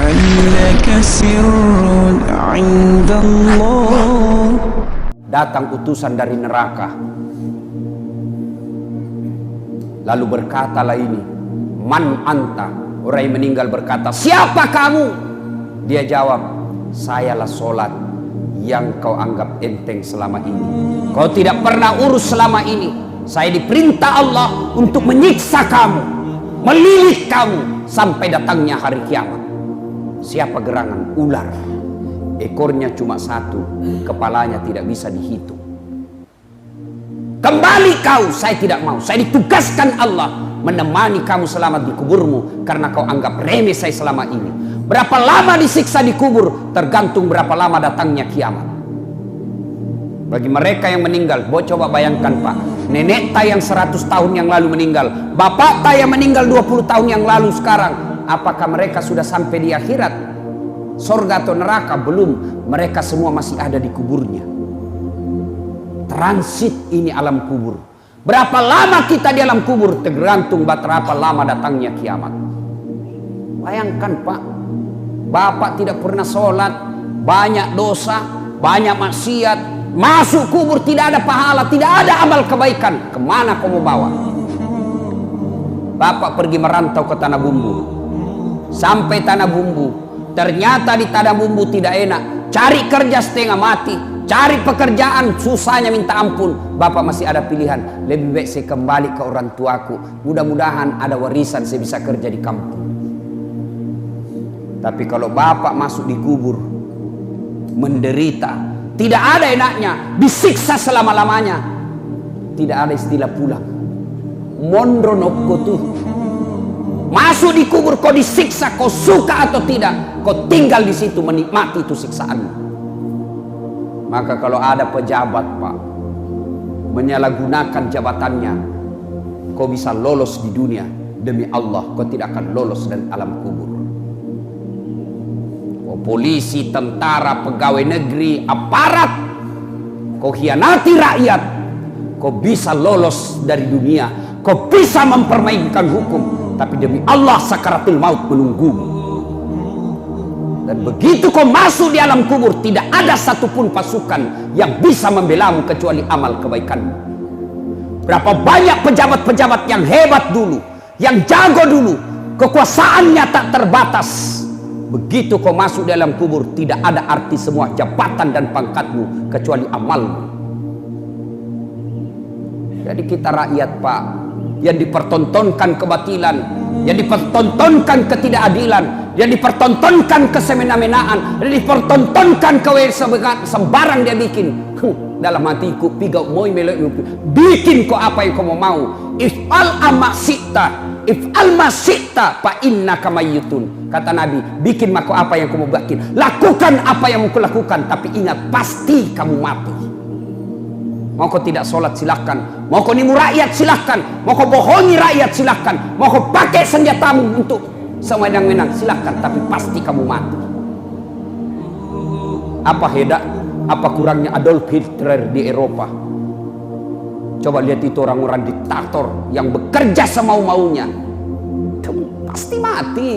لعلك سر عند الله. Datang utusan dari neraka. Lalu berkatalah ini, man anta? Orang yang meninggal berkata, siapa kamu? Dia jawab, sayalah solat yang kau anggap enteng selama ini. Kau tidak pernah urus selama ini. Saya diperintah Allah untuk menyiksa kamu, melilit kamu sampai datangnya hari kiamat. Siapa gerangan? Ular. Ekornya cuma satu, kepalanya tidak bisa dihitung. Kembali kau, saya tidak mau. Saya ditugaskan Allah menemani kamu selamat di kuburmu karena kau anggap remeh saya selama ini. Berapa lama disiksa di kubur tergantung berapa lama datangnya kiamat. Bagi mereka yang meninggal, coba bayangkan Pak, nenek tay yang 100 tahun yang lalu meninggal, bapak tay yang meninggal 20 tahun yang lalu sekarang, apakah mereka sudah sampai di akhirat? Surga atau neraka? Belum. Mereka semua masih ada di kuburnya. Transit ini alam kubur. Berapa lama kita di alam kubur tergantung berapa lama datangnya kiamat. Bayangkan Pak, bapak tidak pernah sholat, banyak dosa, banyak maksiat, masuk kubur tidak ada pahala, tidak ada amal kebaikan. Kemana kau mau bawa? Bapak pergi merantau ke Tanah Bumbu. Sampai Tanah Bumbu, ternyata di Tanah Bumbu tidak enak. Cari kerja setengah mati, cari pekerjaan susahnya minta ampun. Bapak masih ada pilihan, lebih baik saya kembali ke orang tuaku, mudah-mudahan ada warisan saya bisa kerja di kampung. Tapi kalau bapak masuk di kubur menderita, tidak ada enaknya, disiksa selama-lamanya, tidak ada istilah pulang. Mondro nokko tuh. Masuk di kubur kau disiksa, kau suka atau tidak, kau tinggal di situ menikmati itu siksaanmu. Maka kalau ada pejabat Pak menyalahgunakan jabatannya, kau bisa lolos di dunia, demi Allah kau tidak akan lolos dari alam kubur. Kau polisi, tentara, pegawai negeri, aparat, kau hianati rakyat, kau bisa lolos dari dunia, kau bisa mempermainkan hukum, tapi demi Allah sakaratul maut menunggumu. Dan begitu kau masuk di alam kubur, tidak ada satupun pasukan yang bisa membelamu kecuali amal kebaikanmu. Berapa banyak pejabat-pejabat yang hebat dulu, yang jago dulu, kekuasaannya tak terbatas. Begitu kau masuk di alam kubur, tidak ada arti semua jabatan dan pangkatmu kecuali amalmu. Jadi kita rakyat Pak, yang dipertontonkan kebatilan, yang dipertontonkan ketidakadilan, yang dipertontonkan kesemena-menaan, yang dipertontonkan sembarang dia bikin. Dalam hatiku pigau moi melek, bikin kau apa yang kau mau. If'al amaksita, if'al masita, fa innaka mayyitun. Kata Nabi, bikin maka apa yang kau mau bikin, lakukan apa yang mau kau lakukan, tapi ingat pasti kamu mati. Mau kau tidak sholat silahkan, mau kau nimu rakyat silahkan, mau kau bohongi rakyat silahkan, mau kau pakai senjatamu untuk sewenang-wenang silahkan, tapi pasti kamu mati. Apa hebat, apa kurangnya Adolf Hitler di Eropa? Coba lihat itu orang-orang diktator yang bekerja semau-maunya, pasti mati.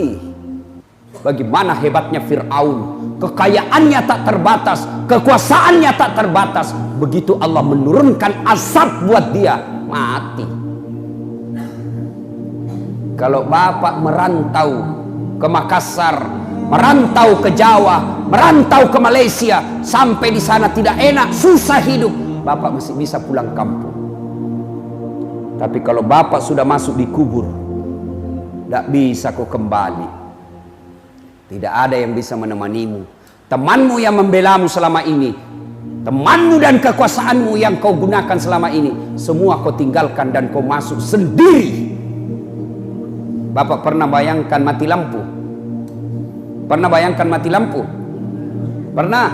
Bagaimana hebatnya Fir'aun, kekayaannya tak terbatas, kekuasaannya tak terbatas. Begitu Allah menurunkan azab buat dia, mati. Kalau bapak merantau ke Makassar, merantau ke Jawa, merantau ke Malaysia, sampai di sana tidak enak, susah hidup, bapak masih bisa pulang kampung. Tapi kalau bapak sudah masuk di kubur, tidak bisa kau kembali. Tidak ada yang bisa menemanimu. Temanmu yang membelamu selama ini, temanmu dan kekuasaanmu yang kau gunakan selama ini, semua kau tinggalkan dan kau masuk sendiri. Bapak pernah bayangkan mati lampu? Pernah bayangkan mati lampu? Pernah?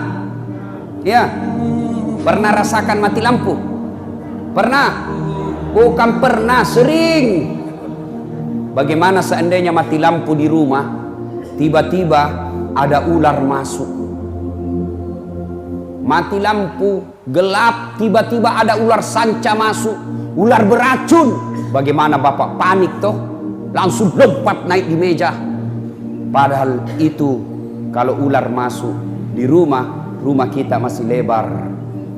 Ya. Pernah rasakan mati lampu? Pernah? Bukan pernah, sering. Bagaimana seandainya mati lampu di rumah, tiba-tiba ada ular masuk. Mati lampu, gelap, tiba-tiba ada ular sanca masuk, ular beracun. Bagaimana bapak panik toh? Langsung lompat naik di meja. Padahal itu kalau ular masuk di rumah kita masih lebar.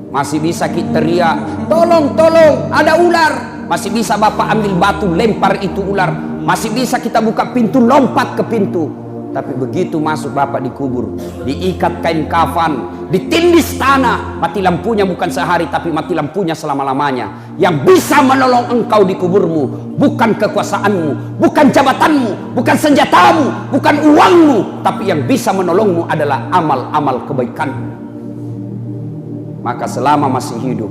Masih bisa kita teriak, tolong, tolong, ada ular. Masih bisa bapak ambil batu lempar itu ular. Masih bisa kita buka pintu, lompat ke pintu. Tapi begitu masuk bapak dikubur, diikat kain kafan, ditindis tanah, mati lampunya bukan sehari tapi mati lampunya selama-lamanya. Yang bisa menolong engkau di kuburmu bukan kekuasaanmu, bukan jabatanmu, bukan senjatamu, bukan uangmu, tapi yang bisa menolongmu adalah amal-amal kebaikanmu. Maka selama masih hidup,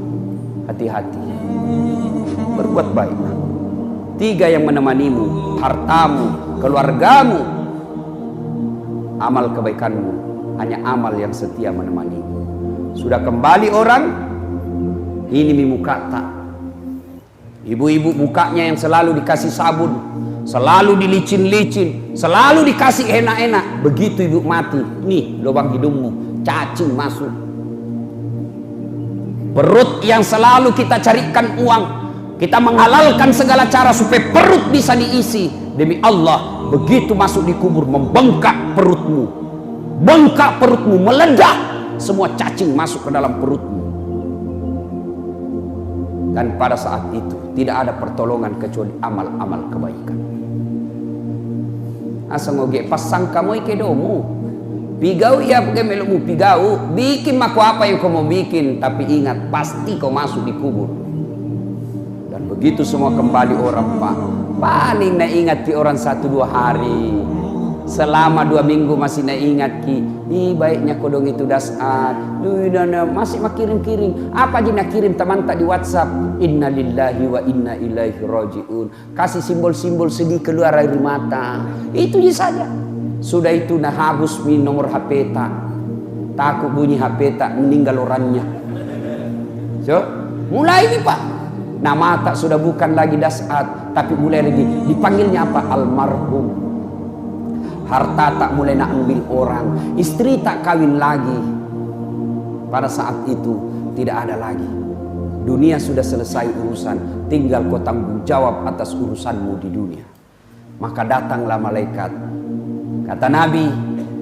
hati-hati, berbuat baik. 3 yang menemanimu, hartamu, keluargamu, amal kebaikanmu, hanya amal yang setia menemanimu. Sudah kembali orang, ini muka tak. Ibu-ibu mukanya yang selalu dikasih sabun, selalu dilicin-licin, selalu dikasih enak-enak. Begitu ibu mati, nih lubang hidungmu, cacing masuk. Perut yang selalu kita carikan uang, kita menghalalkan segala cara supaya perut bisa diisi. Demi Allah, begitu masuk di kubur, membengkak perutmu, bengkak perutmu, meledak, semua cacing masuk ke dalam perutmu. Dan pada saat itu tidak ada pertolongan kecuali amal-amal kebaikan. Asa ngoge pasang kamu ike domu, pigau ya pakai melumu pigau, bikin maku apa yang kau mau bikin, tapi ingat pasti kau masuk di kubur. Dan begitu semua kembali orang pak, paling na ingat ki orang 1-2 hari, selama 2 minggu masih na ingat ki, baiknya kodong itu dasar, masih makirim-kirim, apa aja nak kirim teman tak di WhatsApp, inna lillahi wa inna ilaihi rajiun, kasih simbol-simbol sedih keluar air mata, itu saja. Sudah itu nah habis nomor HP tak, takut bunyi HP tak meninggal orangnya. So, mulai nih pak, nama tak sudah bukan lagi dasat, tapi mulai lagi dipanggilnya apa? Almarhum. Harta tak mulai nak ambil orang, istri tak kawin lagi. Pada saat itu tidak ada lagi. Dunia sudah selesai urusan, tinggal kau tanggung jawab atas urusanmu di dunia. Maka datanglah malaikat. Kata Nabi,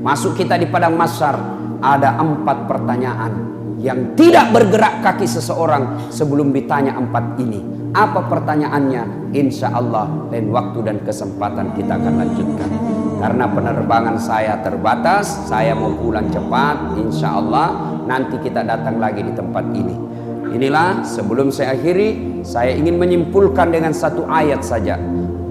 masuk kita di padang mahsyar, ada 4 pertanyaan yang tidak bergerak kaki seseorang sebelum ditanya 4 ini. Apa pertanyaannya? Insya Allah lain waktu dan kesempatan kita akan lanjutkan. Karena penerbangan saya terbatas, saya mau pulang cepat. Insya Allah nanti kita datang lagi di tempat ini. Inilah sebelum saya akhiri, saya ingin menyimpulkan dengan 1 ayat saja.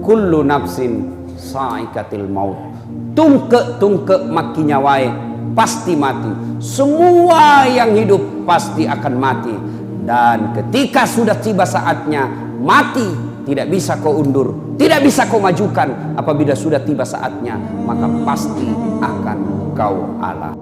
Kullu nafsin saikatil maut. Tungke maki nyawai pasti mati. Semua yang hidup pasti akan mati. Dan ketika sudah tiba saatnya mati, tidak bisa kau undur, tidak bisa kau majukan. Apabila sudah tiba saatnya, maka pasti akan kau alam.